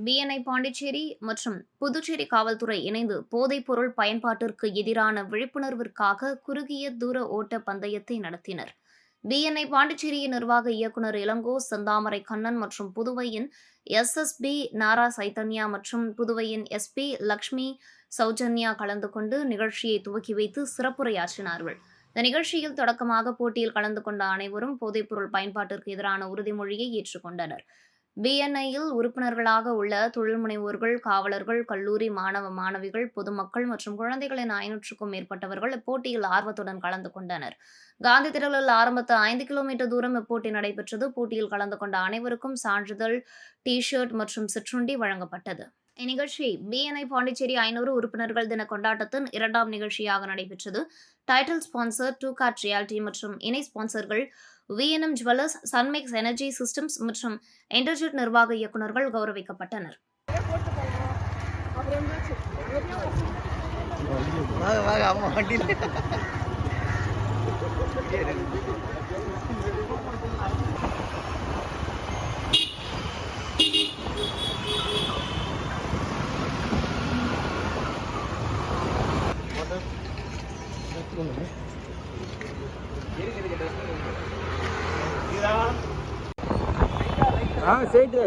BNI Pondicherry மற்றும் புதுச்சேரி காவல்துறை இணைந்து போதைப்பொருள் பயன்பாட்டிற்கு எதிரான விழிப்புணர்விற்காக குறுகிய தூர ஓட்ட பந்தயத்தை நடத்தினர். பிஎன்ஐ பாண்டிச்சேரியின் நிர்வாக இயக்குநர் இளங்கோ செந்தாமரை கண்ணன் மற்றும் புதுவையின் எஸ்எஸ்பி நாரா சைத்தன்யா மற்றும் புதுவையின் எஸ்பி லக்ஷ்மி சௌஜன்யா கலந்து கொண்டு நிகழ்ச்சியை துவக்கி வைத்து சிறப்புரையாற்றினார்கள். இந்த நிகழ்ச்சியில் தொடக்கமாக போட்டியில் கலந்து கொண்ட அனைவரும் போதைப்பொருள் பயன்பாட்டிற்கு எதிரான உறுதிமொழியை ஏற்றுக்கொண்டனர். பிஎன்ஐயில் உறுப்பினர்களாக உள்ள தொழில் முனைவோர்கள், காவலர்கள், கல்லூரி மாணவ மாணவிகள், பொதுமக்கள் மற்றும் குழந்தைகள் என 500க்கும் மேற்பட்டவர்கள் இப்போட்டியில் ஆர்வத்துடன் கலந்து கொண்டனர். காந்தி திடலில் ஆரம்பித்த 5 கிலோமீட்டர் தூரம் இப்போட்டி நடைபெற்றது. போட்டியில் கலந்து கொண்ட அனைவருக்கும் சான்றிதழ், டி-ஷர்ட் மற்றும் சிற்றுண்டி வழங்கப்பட்டது. இந்நிகழ்ச்சி பிஎன்ஐ பாண்டிச்சேரி 500 உறுப்பினர்கள் தின கொண்டாட்டத்தின் 2ஆம் நிகழ்ச்சியாக நடைபெற்றது. டைட்டில் ஸ்பான்சர் டூ கார்ட் ரியாலிட்டி மற்றும் இணை ஸ்பான்சர்கள் VNM jewellers, Sunmex energy systems மற்றும் என்டர்ஜெட் நிர்வாக இயக்குநர்கள் கௌரவிக்கப்பட்டனர்.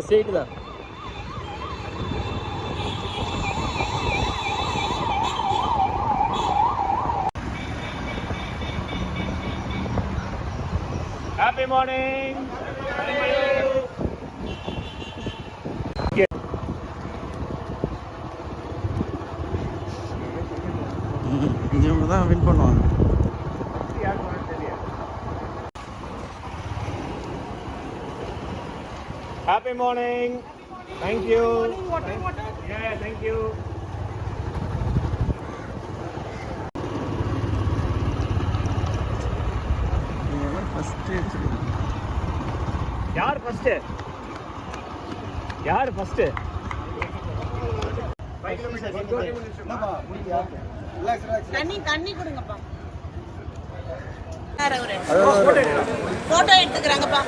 ஸ்ட்ரெயிட் தான். Happy morning. இவங்க தான் வின் பண்ணுவாங்க. Happy morning. Thank you. Yeah, thank you. யார் ஃபர்ஸ்ட்? தண்ணி கொடுங்கப்பா. போட்டோ எடுத்துக்கிறாங்கப்பா.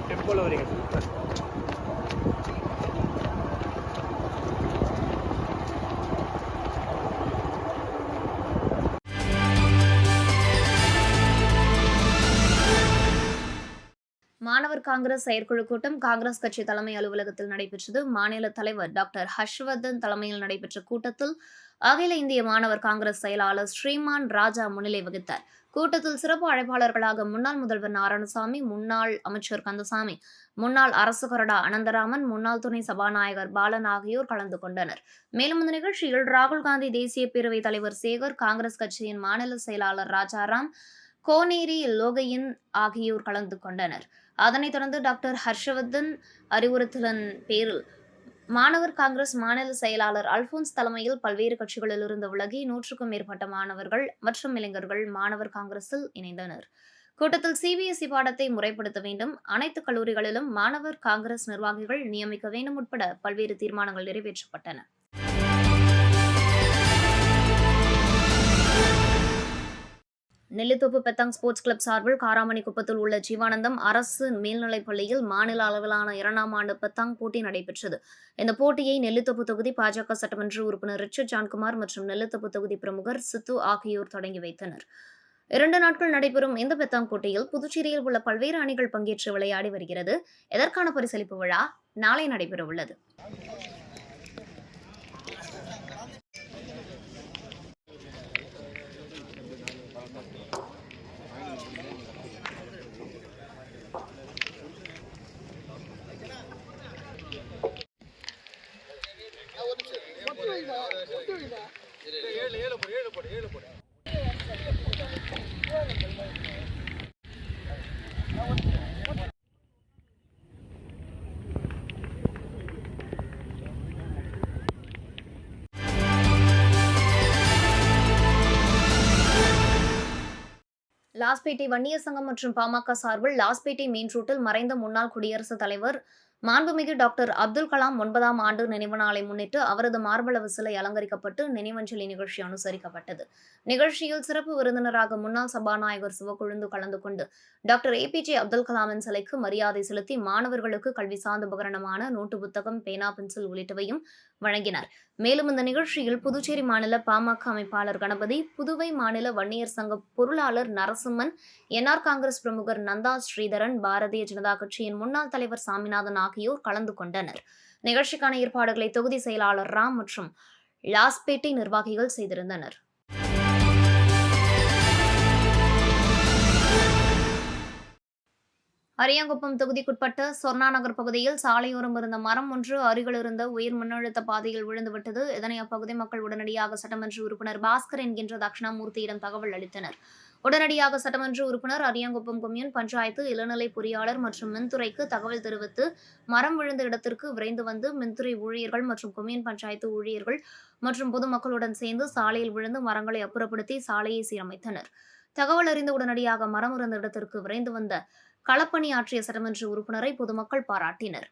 டெம்பிள் வரீங்க. மாணவர் காங்கிரஸ் செயற்குழு கூட்டம் காங்கிரஸ் கட்சி தலைமை அலுவலகத்தில் நடைபெற்றது. மாநில தலைவர் டாக்டர் ஹர்ஷ்வர்தன் தலைமையில் நடைபெற்ற கூட்டத்தில் அகில இந்திய மாணவர் காங்கிரஸ் செயலாளர் ஸ்ரீமான் ராஜா முன்னிலை வகித்தார். கூட்டத்தில் சிறப்பு அழைப்பாளர்களாக முன்னாள் முதல்வர் நாராயணசாமி, முன்னாள் அமைச்சர் கந்தசாமி, முன்னாள் அரசு கொறடா அனந்தராமன், முன்னாள் துணை சபாநாயகர் பாலன் ஆகியோர் கலந்து கொண்டனர். மேலும் இந்த நிகழ்ச்சியில் ராகுல் காந்தி தேசிய பேரவைத் தலைவர் சேகர், காங்கிரஸ் கட்சியின் மாநில செயலாளர் ராஜாராம், கோனேரி லோகையன் ஆகியோர் கலந்து கொண்டனர். அதனைத் தொடர்ந்து டாக்டர் ஹர்ஷ்வர்தன் அறிவுறுத்தலின் பேரில் மாணவர் காங்கிரஸ் மாநில செயலாளர் அல்போன்ஸ் தலைமையில் பல்வேறு கட்சிகளிலிருந்து விலகி 100க்கும் மேற்பட்ட மாணவர்கள் மற்றும் இளைஞர்கள் மாணவர் காங்கிரஸில் இணைந்தனர். கூட்டத்தில் சிபிஎஸ்இ பாடத்தை முறைப்படுத்த வேண்டும், அனைத்து கல்லூரிகளிலும் மாணவர் காங்கிரஸ் நிர்வாகிகள் நியமிக்க வேண்டும் உட்பட பல்வேறு தீர்மானங்கள் நிறைவேற்றப்பட்டன. நெல்லித்தோப்பு பெத்தாங் ஸ்போர்ட்ஸ் கிளப் சார்பில் காராமணிக்குப்பத்தில் உள்ள ஜீவானந்தம் அரசு மேல்நிலைப் பள்ளியில் மாநில அளவிலான 2ஆம் ஆண்டு பெத்தாங் போட்டி நடைபெற்றது. இந்த போட்டியை நெல்லித்தோப்பு தொகுதி பாஜக சட்டமன்ற உறுப்பினர் ரிச்சர்ட் ஜான்குமார் மற்றும் நெல்லித்தோப்பு தொகுதி பிரமுகர் சித்து ஆகியோர் தொடங்கி வைத்தனர். 2 நாட்கள் நடைபெறும் இந்த பெத்தாங் போட்டியில் புதுச்சேரியில் உள்ள பல்வேறு அணிகள் பங்கேற்று விளையாடி வருகிறது. இதற்கான பரிசளிப்பு விழா நாளை நடைபெறவுள்ளது. லாஸ்பேட்டை வன்னியர் சங்கம் மற்றும் பாமக சார்பில் லாஸ்பேட்டை மெயின் ரோட்டில் மறைந்த முன்னாள் குடியரசுத் தலைவர் மாண்புமிகு டாக்டர் அப்துல் கலாம் 9ஆம் ஆண்டு நினைவு நாளை முன்னிட்டு அவரது மார்பளவு சிலை அலங்கரிக்கப்பட்டு நினைவஞ்சலி நிகழ்ச்சி அனுசரிக்கப்பட்டது. நிகழ்ச்சியில் சிறப்பு விருந்தினராக முன்னாள் சபாநாயகர் சிவக்கொழுந்து கலந்து கொண்டு டாக்டர் APJ அப்துல் கலாமின் சிலைக்கு மரியாதை செலுத்தி மாணவர்களுக்கு கல்வி சார்ந்த உபகரணமான நோட்டு புத்தகம், பேனா, பென்சில் உள்ளிட்டவையும் வழங்கினார். மேலும் இந்த நிகழ்ச்சியில் புதுச்சேரி மாநில பாமக அமைப்பாளர் கணபதி, புதுவை மாநில வன்னியர் சங்க பொருளாளர் நரசிம்மன், NR காங்கிரஸ் பிரமுகர் நந்தா ஸ்ரீதரன், பாரதிய ஜனதா கட்சியின் முன்னாள் தலைவர் சாமிநாதன் ஆகியோர் கலந்து கொண்டனர். நிகழ்ச்சிக்கான ஏற்பாடுகளை தொகுதி செயலாளர் ராம் மற்றும் லாஸ்பேட்டை நிர்வாகிகள் செய்திருந்தனர். அரியாங்குப்பம் தொகுதிக்குட்பட்ட சொர்ணா நகர் பகுதியில் சாலையோரம் இருந்த மரம் ஒன்று அருகில் இருந்த உயர் மின்னழுத்த பாதையில் விழுந்துவிட்டது. இதனை அப்பகுதி மக்கள் உடனடியாக சட்டமன்ற உறுப்பினர் பாஸ்கர் என்கின்ற தட்சிணாமூர்த்தியிடம் தகவல் அளித்தனர். உடனடியாக சட்டமன்ற உறுப்பினர் அரியாங்குப்பம் கொம்யூன் பஞ்சாயத்து இளநிலை பொறியாளர் மற்றும் மின்துறைக்கு தகவல் தெரிவித்து மரம் விழுந்த இடத்திற்கு விரைந்து வந்து மின்துறை ஊழியர்கள் மற்றும் கொம்யூன் பஞ்சாயத்து ஊழியர்கள் மற்றும் பொதுமக்களுடன் சேர்ந்து சாலையில் விழுந்து மரங்களை அப்புறப்படுத்தி சாலையை சீரமைத்தனர். தகவல் அறிந்த உடனடியாக மரம் இருந்த இடத்திற்கு விரைந்து வந்த களப்பணி ஆற்றிய சட்டமன்ற உறுப்பினரை பொதுமக்கள் பாராட்டினர்.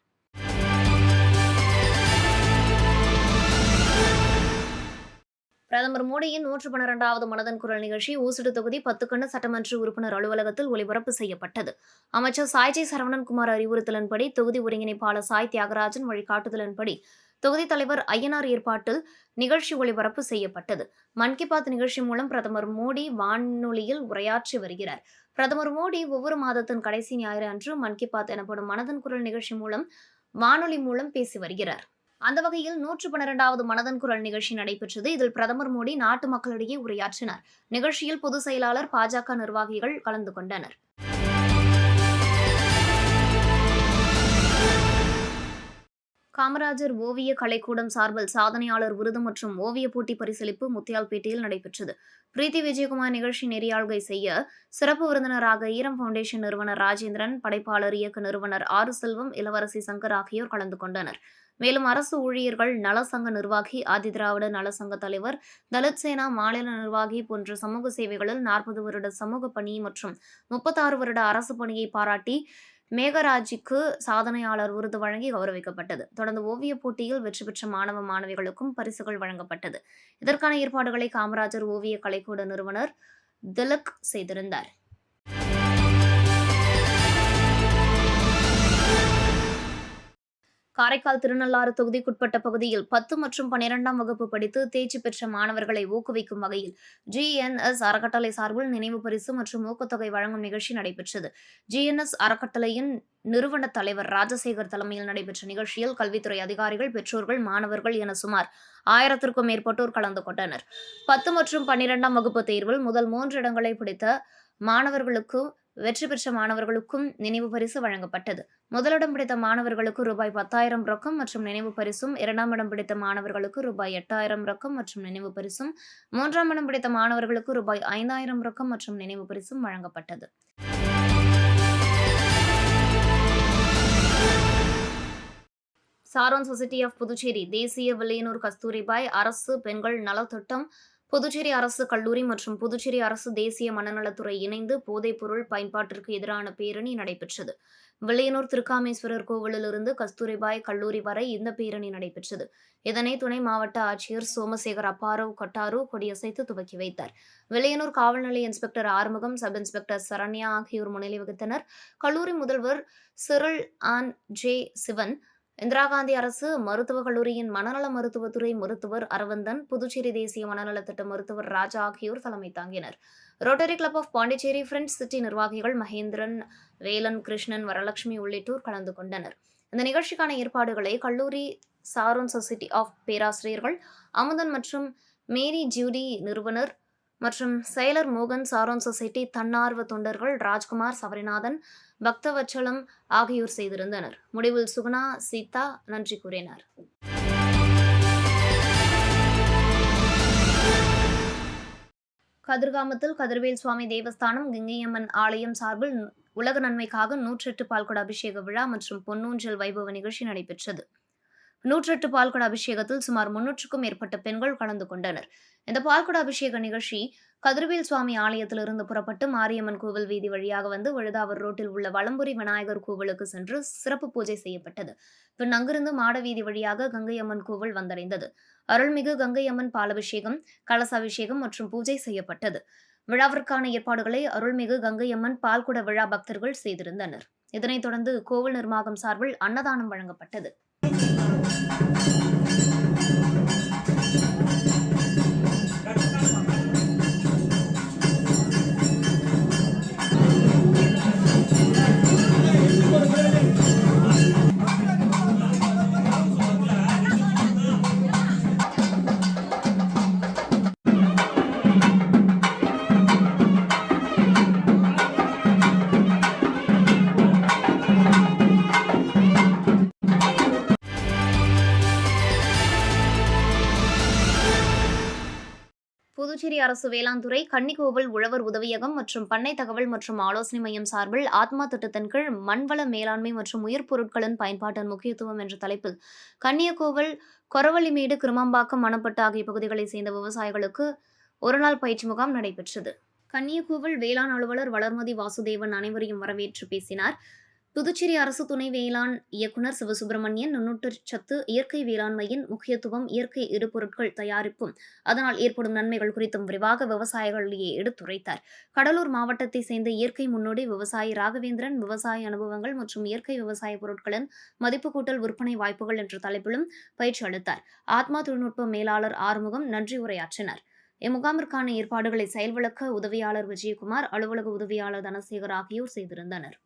பிரதமர் மோடியின் 112வது மனதின் குரல் நிகழ்ச்சி ஊசுடு தொகுதி 10 சட்டமன்ற உறுப்பினர் அலுவலகத்தில் ஒலிபரப்பு செய்யப்பட்டது. அமைச்சர் சாய்ஜி சரவணன்குமார் அறிவுறுத்தலின்படி, தொகுதி ஒருங்கிணைப்பாளர் சாய் தியாகராஜன் வழிகாட்டுதலின்படி தொகுதி தலைவர் ஐயனார் ஏற்பாட்டில் நிகழ்ச்சி ஒளிபரப்பு செய்யப்பட்டது. மன் கி பாத் நிகழ்ச்சி மூலம் பிரதமர் மோடி வானொலியில் உரையாற்றி வருகிறார். பிரதமர் மோடி ஒவ்வொரு மாதத்தின் கடைசி ஞாயிறு அன்று மன் கி பாத் எனப்படும் மனதின் குரல் நிகழ்ச்சி மூலம் வானொலி மூலம் பேசி வருகிறார். அந்த வகையில் 112வது மனதின் குரல் நிகழ்ச்சி நடைபெற்றது. இதில் பிரதமர் மோடி நாட்டு மக்களிடையே உரையாற்றினார். நிகழ்ச்சியில் பொதுச் செயலாளர், பாஜக நிர்வாகிகள் கலந்து கொண்டனர். காமராஜர் ஓவிய கலைக்கூடம் சார்பில் சாதனையாளர் விருது மற்றும் ஓவிய போட்டி பரிசளிப்பு முத்தியால்பேட்டையில் நடைபெற்றது. பிரீத்தி விஜயகுமார் நிகழ்ச்சி நெறியாள்கை செய்ய சிறப்பு விருந்தினராக ஈரம் பவுண்டேஷன் நிறுவனர் ராஜேந்திரன், படைப்பாளர் இயக்க நிறுவனர் ஆறு செல்வம், இளவரசி சங்கர் ஆகியோர் கலந்து கொண்டனர். மேலும் அரசு ஊழியர்கள் நலசங்க நிர்வாகி, ஆதிதிராவிட நலசங்க தலைவர், தலித் சேனா மாநில நிர்வாகி போன்ற சமூக சேவைகளில் 40 வருட சமூக பணி மற்றும் 36 வருட அரசு பணியை பாராட்டி மேகராஜிக்கு சாதனையாளர் விருது வழங்கி கௌரவிக்கப்பட்டது. தொடர்ந்து ஓவிய போட்டியில் வெற்றி பெற்ற மாணவ மாணவிகளுக்கும் பரிசுகள் வழங்கப்பட்டது. இதற்கான ஏற்பாடுகளை காமராஜர் ஓவிய கலைக்கூட நிறுவனர் திலக் செய்திருந்தார். காரைக்கால் திருநள்ளாறு தொகுதிக்குட்பட்ட பகுதியில் 10 மற்றும் 12ஆம் வகுப்பு படித்து தேர்ச்சி பெற்ற மாணவர்களை ஊக்குவிக்கும் வகையில் GNS அறக்கட்டளை சார்பில் நினைவு பரிசு மற்றும் ஊக்கத்தொகை வழங்கும் நிகழ்ச்சி நடைபெற்றது. GNS அறக்கட்டளையின் நிறுவன தலைவர் ராஜசேகர் தலைமையில் நடைபெற்ற நிகழ்ச்சியில் கல்வித்துறை அதிகாரிகள், பெற்றோர்கள், மாணவர்கள் என சுமார் 1000க்கும் மேற்பட்டோர் கலந்து கொண்டனர். 10 மற்றும் 12ஆம் வகுப்பு தேர்வில் முதல் 3 இடங்களை பிடித்த மாணவர்களுக்கு வெற்றி பெற்ற மாணவர்களுக்கும் நினைவு பரிசு வழங்கப்பட்டது. முதலிடம் பிடித்த மாணவர்களுக்கு ரூபாய் 10,000 ரொக்கம் மற்றும் நினைவு பரிசும், 2ஆம் இடம் பிடித்த மாணவர்களுக்கு ரூபாய் 8,000 ரொக்கம் மற்றும் நினைவு பரிசும், 3ஆம் இடம் பிடித்த மாணவர்களுக்கு ரூபாய் 5,000 ரொக்கம் மற்றும் நினைவு பரிசும் வழங்கப்பட்டது. சாரோன் சொசைட்டி ஆஃப் புதுச்சேரி, தேசிய வில்லியனூர் கஸ்தூரிபாய் அரசு பெண்கள் நலத்திட்டம், புதுச்சேரி அரசு கல்லூரி மற்றும் புதுச்சேரி அரசு தேசிய மனநலத்துறை இணைந்து போதைப் பொருள் பயன்பாட்டிற்கு எதிரான பேரணி நடைபெற்றது. வில்லியனூர் திருக்காமேஸ்வரர் கோவிலிலிருந்து கஸ்தூரிபாய் கல்லூரி வரை இந்த பேரணி நடைபெற்றது. இதனை துணை மாவட்ட ஆட்சியர் சோமசேகர் அப்பாரவ் கட்டாரு கொடியசைத்து துவக்கி வைத்தார். வில்லியனூர் காவல் நிலைய inspector Arumugam, sub inspector Saranya ஆகியோர் முன்னிலை வகித்தனர். கல்லூரி முதல்வர் Cyril on J Sivan, Indira Gandhi அரசு மருத்துவக் கல்லூரியின் மனநல மருத்துவத்துறை மருத்துவர் அரவிந்தன், புதுச்சேரி தேசிய மனநலத் திட்ட மருத்துவர் ராஜா ஆகியோர் தலைமை தாங்கினர். Rotary club of Pondicherry, friends city நிர்வாகிகள் மகேந்திரன், வேலன், கிருஷ்ணன், வரலட்சுமி உள்ளிட்டோர் கலந்து கொண்டனர். இந்த நிகழ்ச்சிக்கான ஏற்பாடுகளை கல்லூரி சாரோன் சொசைட்டி ஆஃப் பேராசிரியர்கள் அமுதன் மற்றும் மேரி ஜூடி நிறுவனர் மற்றும் செயலர் மோகன், சாரோன் சொசைட்டி தன்னார்வ தொண்டர்கள் ராஜ்குமார், சபரிநாதன், பக்தவச்சலம் ஆகியோர் செய்திருந்தனர். முடிவில் சுகுணா, சீதா நன்றி கூறினர். கதிர்காமத்தில் கதிர்வேல் சுவாமி தேவஸ்தானம், கங்கையம்மன் ஆலயம் சார்பில் உலக நன்மைக்காக 108 பால்குட அபிஷேக விழா மற்றும் பொன்னூஞ்சல் வைபவ நிகழ்ச்சி நடைபெற்றது. 108 பால்குட அபிஷேகத்தில் சுமார் 300க்கும் மேற்பட்ட பெண்கள் கலந்து கொண்டனர். இந்த பால்குட அபிஷேக நிகழ்ச்சி கதிர்வேல் சுவாமி ஆலயத்திலிருந்து புறப்பட்டு மாரியம்மன் கோவில் வீதி வழியாக வந்து வழுதாவூர் ரோட்டில் உள்ள வலம்புரி விநாயகர் கோவிலுக்கு சென்று சிறப்பு பூஜை செய்யப்பட்டது. பின் அங்கிருந்து மாட வீதி வழியாக கங்கையம்மன் கோவில் வந்தடைந்தது. அருள்மிகு கங்கையம்மன் பாலபிஷேகம், கலசாபிஷேகம் மற்றும் பூஜை செய்யப்பட்டது. விழாவிற்கான ஏற்பாடுகளை அருள்மிகு கங்கையம்மன் பால்குட விழா பக்தர்கள் செய்திருந்தனர். இதனைத் தொடர்ந்து கோவில் நிர்வாகம் சார்பில் அன்னதானம் வழங்கப்பட்டது. புதுச்சேரி அரசு வேளாண்துறை, கன்னிக்கோவில் உழவர் உதவியகம் மற்றும் பண்ணை தகவல் மற்றும் ஆலோசனை மையம் சார்பில் ஆத்மா திட்டத்தின் கீழ் மண்வள மேலாண்மை மற்றும் உயிர் பொருட்களின் பயன்பாட்டின் முக்கியத்துவம் என்ற தலைப்பில் கன்னியக்கோவில், கொரவள்ளிமேடு, கிருமாம்பாக்கம், மணப்பட்டு ஆகிய பகுதிகளைச் சேர்ந்த விவசாயிகளுக்கு ஒருநாள் பயிற்சி முகாம் நடைபெற்றது. கன்னியக்கோவில் வேளாண் அலுவலர் வளர்மதி வாசுதேவன் அனைவரையும் வரவேற்று பேசினார். புதுச்சேரி அரசு துணை வேளாண் இயக்குநர் சிவசுப்பிரமணியன் நுண்ணூட்டச்சத்து இயற்கை வேளாண்மையின் முக்கியத்துவம், இயற்கை இடுபொருட்கள் தயாரிப்பும் அதனால் ஏற்படும் நன்மைகள் குறித்தும் விரிவாக விவசாயிகளிடையே எடுத்துரைத்தார். கடலூர் மாவட்டத்தை சேர்ந்த இயற்கை முன்னோடி விவசாயி ராகவேந்திரன் விவசாய அனுபவங்கள் மற்றும் இயற்கை விவசாய பொருட்களின் மதிப்பு கூட்டல் விற்பனை வாய்ப்புகள் என்ற தலைப்பிலும் பயிற்சி அளித்தார். ஆத்மா தொழில்நுட்ப மேலாளர் ஆறுமுகம் நன்றி உரையாற்றினர். இம்முகாமிற்கான ஏற்பாடுகளை செயல்விளக்க உதவியாளர் விஜயகுமார், அலுவலக உதவியாளர் தனசேகர் ஆகியோர் செய்திருந்தனர்.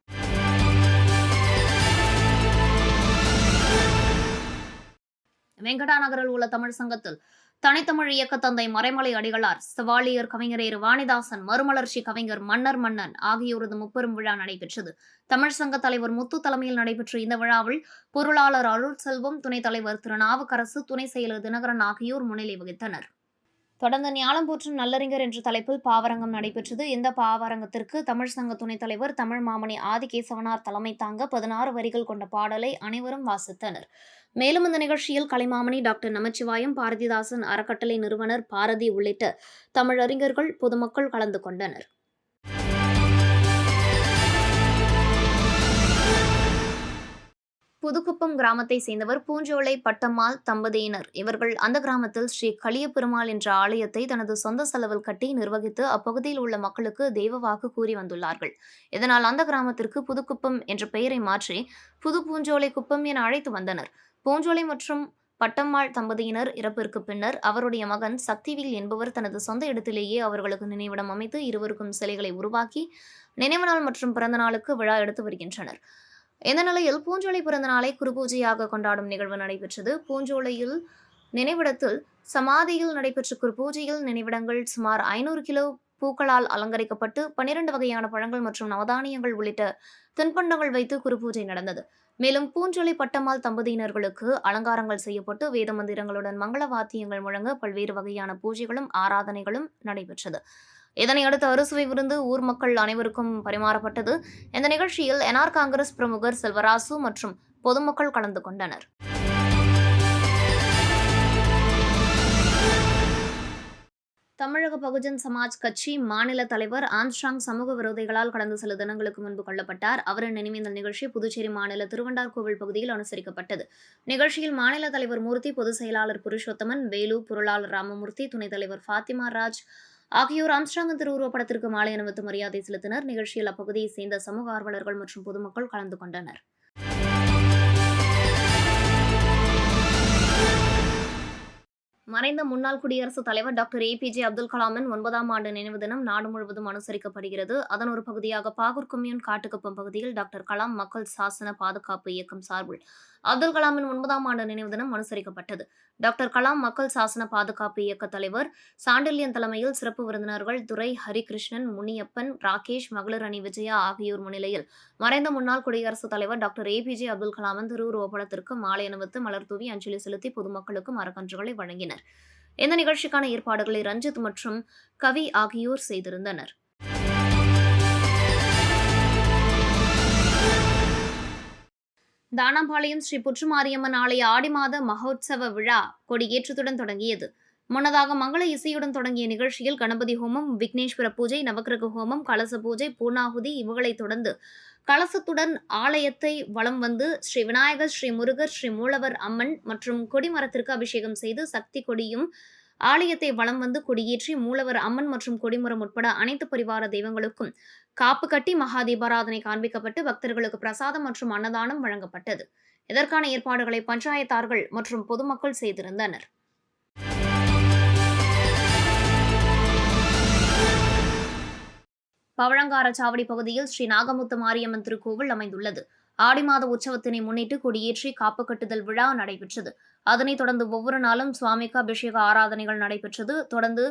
வெங்கடா நகரில் உள்ள தமிழ் சங்கத்தில் தனித்தமிழ் இயக்க தந்தை மறைமலை அடிகளார், செவாலியர் கவிஞரேறு வாணிதாசன், மறுமலர்ச்சி கவிஞர் மன்னர் மன்னன் ஆகியோரது முப்பெரும் விழா நடைபெற்றது. தமிழ் சங்க தலைவர் முத்து தலைமையில் நடைபெற்ற இந்த விழாவில் பொருளாளர் அருள் செல்வம், துணைத் தலைவர் திருநாவுக்கரசு, துணை செயலர் தினகரன் ஆகியோர் முன்னிலை வகித்தனர். தொடர்ந்து ஞானம் போற்றும் நல்லறிஞர் என்ற தலைப்பில் பாவரங்கம் நடைபெற்றது. இந்த பாவரங்கத்திற்கு தமிழ் சங்க துணைத் தலைவர் தமிழ் மாமணி ஆதிகேசவனார் தலைமை தாங்க 16 வரிகள் கொண்ட பாடலை அனைவரும் வாசித்தனர். மேலும் இந்த நிகழ்ச்சியில் கலைமாமணி டாக்டர் நமச்சிவாயம், பாரதிதாசன் அறக்கட்டளை நிறுவனர் பாரதி உள்ளிட்ட தமிழறிஞர்கள், பொதுமக்கள் கலந்து கொண்டனர். புதுக்குப்பம் கிராமத்தை சேர்ந்தவர் பூஞ்சோலை பட்டம்மாள் தம்பதியினர். இவர்கள் அந்த கிராமத்தில் ஸ்ரீ களியபெருமாள் என்ற ஆலயத்தை தனது சொந்த செலவில் கட்டி நிர்வகித்து அப்பகுதியில் உள்ள மக்களுக்கு தெய்வ வாக்கு கூறி வந்துள்ளார்கள். இதனால் அந்த கிராமத்திற்கு புதுக்குப்பம் என்ற பெயரை மாற்றி புது பூஞ்சோலை குப்பம் என அழைத்து வந்தனர். பூஞ்சோலை மற்றும் பட்டம்மாள் தம்பதியினர் இறப்பிற்கு பின்னர் அவருடைய மகன் சக்திவேல் என்பவர் தனது சொந்த இடத்திலேயே அவர்களுக்கு நினைவிடம் அமைத்து இருவருக்கும் சிலைகளை உருவாக்கி நினைவு நாள் மற்றும் பிறந்த நாளுக்கு விழா எடுத்து வருகின்றனர். இந்த நிலையில் பூஞ்சோலை பிறந்த நாளை குருபூஜையாக கொண்டாடும் நிகழ்வு நடைபெற்றது. பூஞ்சோலையில் நினைவிடத்தில் சமாதியில் நடைபெற்ற குருபூஜையில் நினைவிடங்கள் சுமார் 500 கிலோ பூக்களால் அலங்கரிக்கப்பட்டு 12 வகையான பழங்கள் மற்றும் நவதானியங்கள் உள்ளிட்ட தின்பண்டங்கள் வைத்து குருபூஜை நடந்தது. மேலும் பூஞ்சோலை பட்டம்மாள் தம்பதியினர்களுக்கு அலங்காரங்கள் செய்யப்பட்டு வேத மந்திரங்களுடன் மங்கள வாத்தியங்கள் முழங்க பல்வேறு வகையான பூஜைகளும் ஆராதனைகளும் நடைபெற்றது. இதனையடுத்து அறுசுவை விருந்து ஊர் மக்கள் அனைவருக்கும் பரிமாறப்பட்டது. இந்த நிகழ்ச்சியில் என்ஆர் காங்கிரஸ் பிரமுகர் செல்வராசு மற்றும் பொதுமக்கள் கலந்து கொண்டனர். தமிழக பகுஜன் சமாஜ் கட்சி மாநில தலைவர் ஆம்ஸ்ட்ராங் சமூக விரோதிகளால் கடந்த சில தினங்களுக்கு முன்பு கொல்லப்பட்டார். அவரின் நினைவேந்தல் நிகழ்ச்சி புதுச்சேரி மாநில திருவண்டார்கோவில் பகுதியில் அனுசரிக்கப்பட்டது. நிகழ்ச்சியில் மாநில தலைவர் மூர்த்தி, பொதுச் செயலாளர் புருஷோத்தமன், வேலு, பொருளாளர் ராமமூர்த்தி, துணைத் தலைவர் ஃபாத்திமா ராஜ் ஆகியோர் ஆம்ஸ்ட்ராங்கின் திருவுருவப் படத்திற்கு மாலை அணிவித்து மரியாதை செலுத்தினர். நிகழ்ச்சியில் அப்பகுதியை சேர்ந்த சமூக ஆர்வலர்கள் மற்றும் பொதுமக்கள் கலந்து கொண்டனர். மறைந்த முன்னாள் குடியரசுத் தலைவர் டாக்டர் APJ அப்துல் கலாமின் 9ஆம் ஆண்டு நினைவு தினம் நாடு முழுவதும் அனுசரிக்கப்படுகிறது. அதன் ஒரு பகுதியாக பாகூர் கொம்யூன் காட்டுக்குப்பம் பகுதியில் டாக்டர் கலாம் மக்கள் சாசன பாதுகாப்பு இயக்கம் சார்பில் அப்துல் கலாமின் 9ஆம் ஆண்டு நினைவு தினம் அனுசரிக்கப்பட்டது. டாக்டர் கலாம் மக்கள் சாசன பாதுகாப்பு இயக்க தலைவர் சாண்டில்யன் தலைமையில் சிறப்பு விருந்தினர்கள் துரை, ஹரிகிருஷ்ணன், முனியப்பன், ராகேஷ், மகளிர் அணி விஜயா ஆகியோர் முன்னிலையில் மறைந்த முன்னாள் குடியரசுத் தலைவர் டாக்டர் APJ அப்துல் கலாமின் திருவுருவப் படத்திற்கு மாலை அணிவித்து மலர் தூவி அஞ்சலி செலுத்தி பொதுமக்களுக்கு மரக்கன்றுகளை வழங்கினர். இந்த நிகழ்ச்சிக்கான ஏற்பாடுகளை ரஞ்சித் மற்றும் கவி ஆகியோர் செய்திருந்தனர். தானாம்பாளையம் ஸ்ரீ புற்றுமாரியம்மன் ஆலய ஆடி மாத மகோத்சவ விழா கொடியேற்றத்துடன் தொடங்கியது. முன்னதாக மங்கள இசையுடன் தொடங்கிய நிகழ்ச்சியில் கணபதி ஹோமம், விக்னேஸ்வர பூஜை, நவக்கிரக ஹோமம், கலச பூஜை, பூர்ணாகுதி இவர்களைத் தொடர்ந்து கலசத்துடன் ஆலயத்தை வலம் வந்து ஸ்ரீ விநாயகர், ஸ்ரீ முருகர், ஸ்ரீ மூலவர் அம்மன் மற்றும் கொடிமரத்திற்கு அபிஷேகம் செய்து சக்தி கொடியும் ஆலயத்தை வலம் வந்து கொடியேற்றி மூலவர் அம்மன் மற்றும் கொடிமரம் உட்பட அனைத்து பரிவார தெய்வங்களுக்கும் காப்பு கட்டி மகா தீபாராதனை காண்பிக்கப்பட்டு பக்தர்களுக்கு பிரசாதம் மற்றும் அன்னதானம் வழங்கப்பட்டது. இதற்கான ஏற்பாடுகளை பஞ்சாயத்தார்கள் மற்றும் பொதுமக்கள் செய்திருந்தனர். பவழங்காரச்சாவடி பகுதியில் ஸ்ரீ நாகமுத்து மாரியம்மன் திருக்கோவில் அமைந்துள்ளது. ஆடி மாத உற்சவத்தினை முன்னிட்டு கொடியேற்றி காப்பு கட்டுதல் விழா நடைபெற்றது. அதனைத் தொடர்ந்து ஒவ்வொரு நாளும் சுவாமிக்கு அபிஷேக ஆராதனைகள் நடைபெற்றது. தொடர்ந்து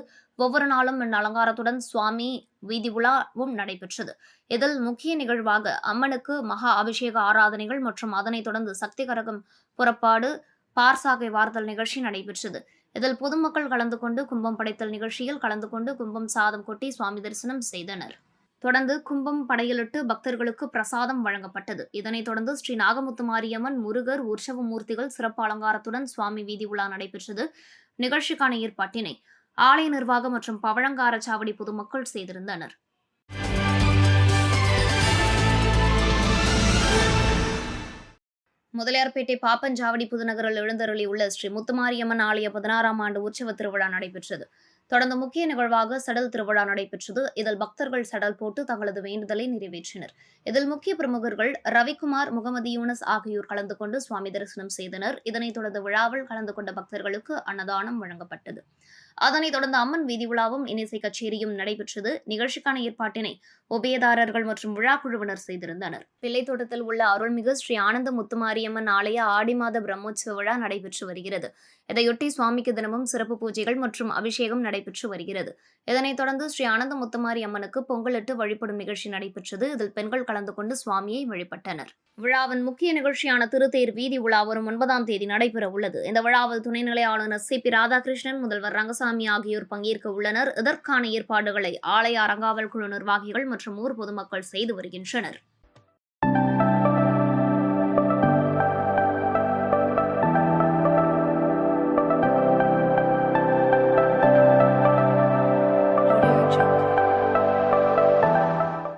ஒவ்வொரு நாளும் அலங்காரத்துடன் சுவாமி வீதி உலாவும் நடைபெற்றது. இதில் முக்கிய நிகழ்வாக அம்மனுக்கு மகா அபிஷேக ஆராதனைகள் மற்றும் அதனைத் தொடர்ந்து சக்தி கரகம் புறப்பாடு, பார்சாகை வார்த்தல் நிகழ்ச்சி நடைபெற்றது. இதில் பொதுமக்கள் கலந்து கொண்டு கும்பம் படைத்தல் நிகழ்ச்சியில் கலந்து கொண்டு கும்பம் சாதம் கொட்டி சுவாமி தரிசனம் செய்தனர். தொடர்ந்து கும்பம் படையலிட்டு பக்தர்களுக்கு பிரசாதம் வழங்கப்பட்டது. இதனைத் தொடர்ந்து ஸ்ரீ நாகமுத்து மாரியம்மன், முருகர், உற்சவ மூர்த்திகள் சிறப்பு அலங்காரத்துடன் சுவாமி வீதி உலா நடைபெற்றது. நிகழ்ச்சிக்கான ஏற்பாட்டினை ஆலய நிர்வாகம் மற்றும் பவழங்காரச்சாவடி பொதுமக்கள் செய்திருந்தனர். முதலியார்பேட்டை பாப்பஞ்சாவடி புதுநகரில் எழுந்தருளியுள்ள ஸ்ரீ முத்துமாரியம்மன் ஆலய 16ஆம் ஆண்டு உற்சவ திருவிழா நடைபெற்றது. தொடர்ந்து முக்கிய நிகழ்வாக சடல் திருவிழா நடைபெற்றது. இதில் பக்தர்கள் சடல் போட்டு தங்களது வேண்டுதலை நிறைவேற்றினர். இதில் முக்கிய பிரமுகர்கள் ரவிக்குமார், முகமது யூனஸ் ஆகியோர் கலந்து கொண்டு சுவாமி தரிசனம் செய்தனர். இதனைத் தொடர்ந்து விழாவில் கலந்து கொண்ட பக்தர்களுக்கு அன்னதானம் வழங்கப்பட்டது. அதனைத் தொடர்ந்து அம்மன் வீதி உலாவும் இன்னிசை கச்சேரியும் நடைபெற்றது. நிகழ்ச்சிக்கான ஏற்பாட்டினை உபயதாரர்கள் மற்றும் விழா குழுவினர் செய்திருந்தனர். பிள்ளைத்தோட்டத்தில் உள்ள அருள்மிகு ஸ்ரீ ஆனந்த முத்துமாரியம்மன் ஆலய ஆடி மாத பிரம்மோற்சவ விழா நடைபெற்று வருகிறது. இதையொட்டி சுவாமிக்கு தினமும் சிறப்பு பூஜைகள் மற்றும் அபிஷேகம் நடைபெற்று வருகிறது. இதனைத் தொடர்ந்து ஸ்ரீ ஆனந்த முத்துமாரி அம்மனுக்கு பொங்கலிட்டு வழிபடும் நிகழ்ச்சி நடைபெற்றது. இதில் பெண்கள் கலந்து கொண்டு சுவாமியை வழிபட்டனர். விழாவின் முக்கிய நிகழ்ச்சியான திருத்தேர் வீதி உலா வரும் 9ஆம் தேதி நடைபெற உள்ளது. இந்த விழாவில் துணைநிலை ஆளுநர் சி.பி. ராதாகிருஷ்ணன், முதல்வர் ரங்கசாமி ஆகியோர் பங்கேற்க உள்ளனர். இதற்கான ஏற்பாடுகளை ஆலய அறங்காவல் குழு நிர்வாகிகள் மற்றும் ஊர் பொதுமக்கள் செய்து வருகின்றனர்.